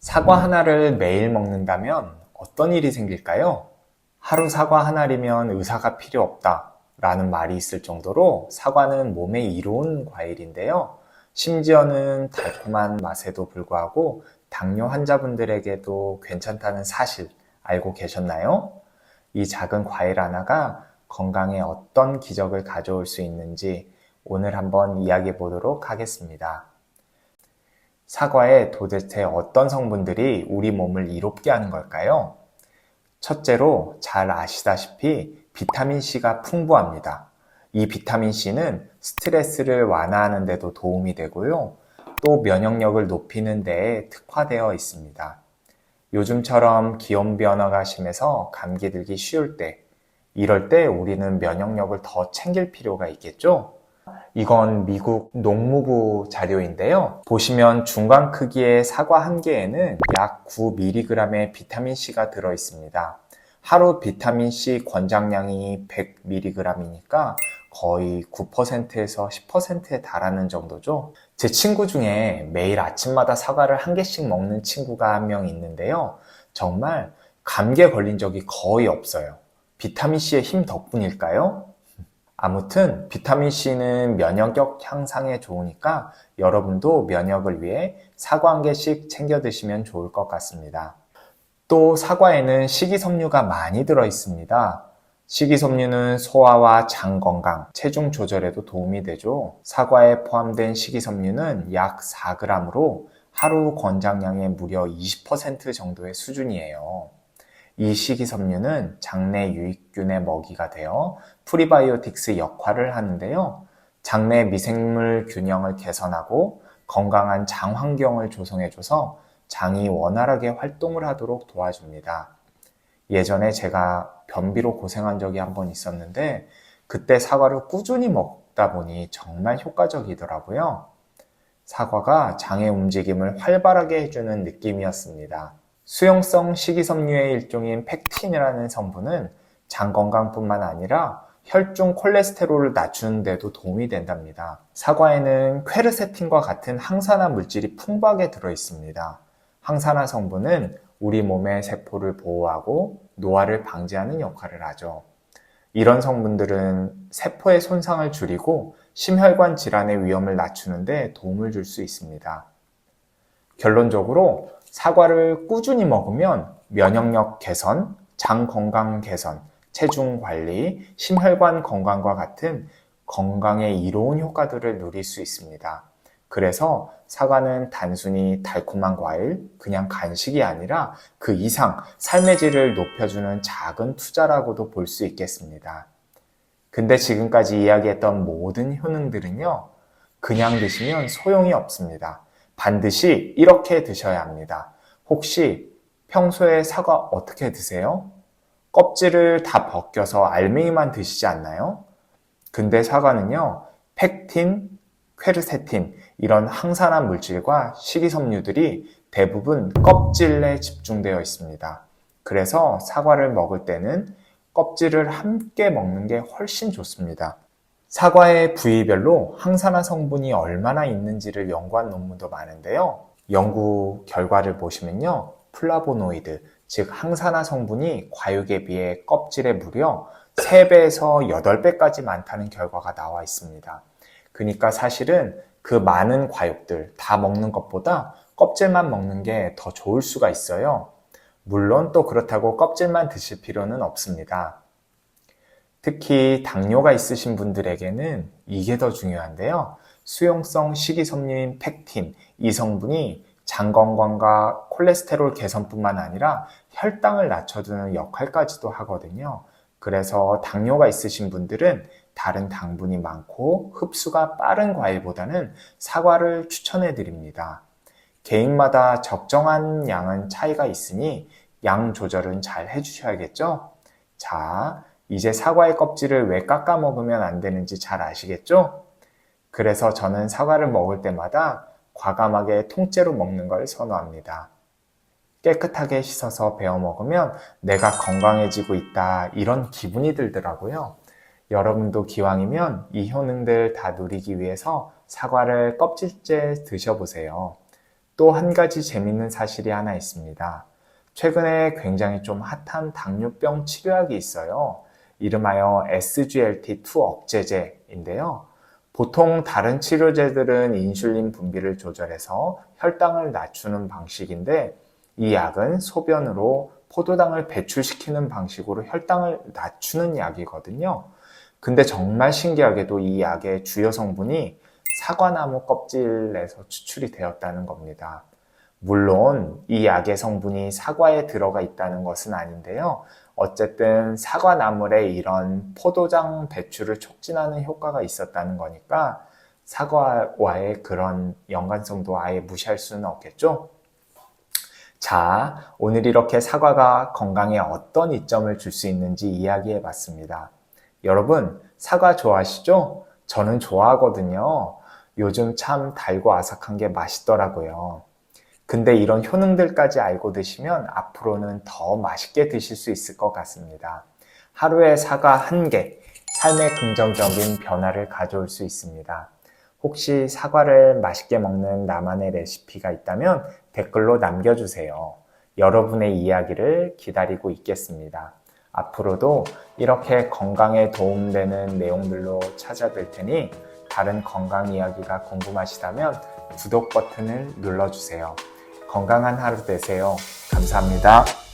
사과 하나를 매일 먹는다면 어떤 일이 생길까요? 하루 사과 한 알이면 의사가 필요 없다 라는 말이 있을 정도로 사과는 몸에 이로운 과일인데요. 심지어는 달콤한 맛에도 불구하고 당뇨 환자분들에게도 괜찮다는 사실 알고 계셨나요? 이 작은 과일 하나가 건강에 어떤 기적을 가져올 수 있는지 오늘 한번 이야기해 보도록 하겠습니다. 사과에 도대체 어떤 성분들이 우리 몸을 이롭게 하는 걸까요? 첫째로 잘 아시다시피 비타민C가 풍부합니다. 이 비타민C는 스트레스를 완화하는 데도 도움이 되고요. 또 면역력을 높이는 데에 특화되어 있습니다. 요즘처럼 기온 변화가 심해서 감기 들기 쉬울 때, 이럴 때 우리는 면역력을 더 챙길 필요가 있겠죠? 이건 미국 농무부 자료인데요. 보시면 중간 크기의 사과 한 개에는 약 9mg의 비타민C가 들어있습니다. 하루 비타민C 권장량이 100mg이니까 거의 9%에서 10%에 달하는 정도죠. 제 친구 중에 매일 아침마다 사과를 한 개씩 먹는 친구가 한 명 있는데요. 정말 감기에 걸린 적이 거의 없어요. 비타민C의 힘 덕분일까요? 아무튼 비타민C는 면역력 향상에 좋으니까 여러분도 면역을 위해 사과 한 개씩 챙겨 드시면 좋을 것 같습니다. 또 사과에는 식이섬유가 많이 들어 있습니다. 식이섬유는 소화와 장 건강, 체중 조절에도 도움이 되죠. 사과에 포함된 식이섬유는 약 4g으로 하루 권장량의 무려 20% 정도의 수준이에요. 이 식이섬유는 장내 유익균의 먹이가 되어 프리바이오틱스 역할을 하는데요. 장내 미생물 균형을 개선하고 건강한 장 환경을 조성해줘서 장이 원활하게 활동을 하도록 도와줍니다. 예전에 제가 변비로 고생한 적이 한 번 있었는데 그때 사과를 꾸준히 먹다 보니 정말 효과적이더라고요. 사과가 장의 움직임을 활발하게 해주는 느낌이었습니다. 수용성 식이섬유의 일종인 팩틴이라는 성분은 장 건강뿐만 아니라 혈중 콜레스테롤을 낮추는 데도 도움이 된답니다. 사과에는 퀘르세틴과 같은 항산화 물질이 풍부하게 들어있습니다. 항산화 성분은 우리 몸의 세포를 보호하고 노화를 방지하는 역할을 하죠. 이런 성분들은 세포의 손상을 줄이고 심혈관 질환의 위험을 낮추는 데 도움을 줄 수 있습니다. 결론적으로 사과를 꾸준히 먹으면 면역력 개선, 장 건강 개선, 체중 관리, 심혈관 건강과 같은 건강에 이로운 효과들을 누릴 수 있습니다. 그래서 사과는 단순히 달콤한 과일, 그냥 간식이 아니라 그 이상 삶의 질을 높여주는 작은 투자라고도 볼 수 있겠습니다. 근데 지금까지 이야기했던 모든 효능들은요, 그냥 드시면 소용이 없습니다. 반드시 이렇게 드셔야 합니다. 혹시 평소에 사과 어떻게 드세요? 껍질을 다 벗겨서 알맹이만 드시지 않나요? 근데 사과는요, 펙틴, 퀘르세틴 이런 항산화 물질과 식이섬유들이 대부분 껍질에 집중되어 있습니다. 그래서 사과를 먹을 때는 껍질을 함께 먹는 게 훨씬 좋습니다. 사과의 부위별로 항산화 성분이 얼마나 있는지를 연구한 논문도 많은데요. 연구 결과를 보시면요. 플라보노이드, 즉 항산화 성분이 과육에 비해 껍질에 무려 3배에서 8배까지 많다는 결과가 나와 있습니다. 그러니까 사실은 그 많은 과육들 다 먹는 것보다 껍질만 먹는 게 더 좋을 수가 있어요. 물론 또 그렇다고 껍질만 드실 필요는 없습니다. 특히 당뇨가 있으신 분들에게는 이게 더 중요한데요. 수용성 식이섬유인 펙틴, 이 성분이 장 건강과 콜레스테롤 개선뿐만 아니라 혈당을 낮춰주는 역할까지도 하거든요. 그래서 당뇨가 있으신 분들은 다른 당분이 많고 흡수가 빠른 과일보다는 사과를 추천해 드립니다. 개인마다 적정한 양은 차이가 있으니 양 조절은 잘 해주셔야겠죠? 자, 이제 사과의 껍질을 왜 깎아 먹으면 안 되는지 잘 아시겠죠? 그래서 저는 사과를 먹을 때마다 과감하게 통째로 먹는 걸 선호합니다. 깨끗하게 씻어서 베어 먹으면 내가 건강해지고 있다 이런 기분이 들더라고요. 여러분도 기왕이면 이 효능들 다 누리기 위해서 사과를 껍질째 드셔보세요. 또 한 가지 재밌는 사실이 하나 있습니다. 최근에 굉장히 좀 핫한 당뇨병 치료약이 있어요. 이름하여 SGLT2 억제제인데요. 보통 다른 치료제들은 인슐린 분비를 조절해서 혈당을 낮추는 방식인데 이 약은 소변으로 포도당을 배출시키는 방식으로 혈당을 낮추는 약이거든요. 근데 정말 신기하게도 이 약의 주요 성분이 사과나무 껍질에서 추출이 되었다는 겁니다. 물론 이 약의 성분이 사과에 들어가 있다는 것은 아닌데요. 어쨌든 사과나물에 이런 포도당 배출을 촉진하는 효과가 있었다는 거니까 사과와의 그런 연관성도 아예 무시할 수는 없겠죠? 자, 오늘 이렇게 사과가 건강에 어떤 이점을 줄 수 있는지 이야기해 봤습니다. 여러분, 사과 좋아하시죠? 저는 좋아하거든요. 요즘 참 달고 아삭한 게 맛있더라고요. 근데 이런 효능들까지 알고 드시면 앞으로는 더 맛있게 드실 수 있을 것 같습니다. 하루에 사과 한 개, 삶의 긍정적인 변화를 가져올 수 있습니다. 혹시 사과를 맛있게 먹는 나만의 레시피가 있다면 댓글로 남겨주세요. 여러분의 이야기를 기다리고 있겠습니다. 앞으로도 이렇게 건강에 도움되는 내용들로 찾아뵐 테니 다른 건강 이야기가 궁금하시다면 구독 버튼을 눌러주세요. 건강한 하루 되세요. 감사합니다.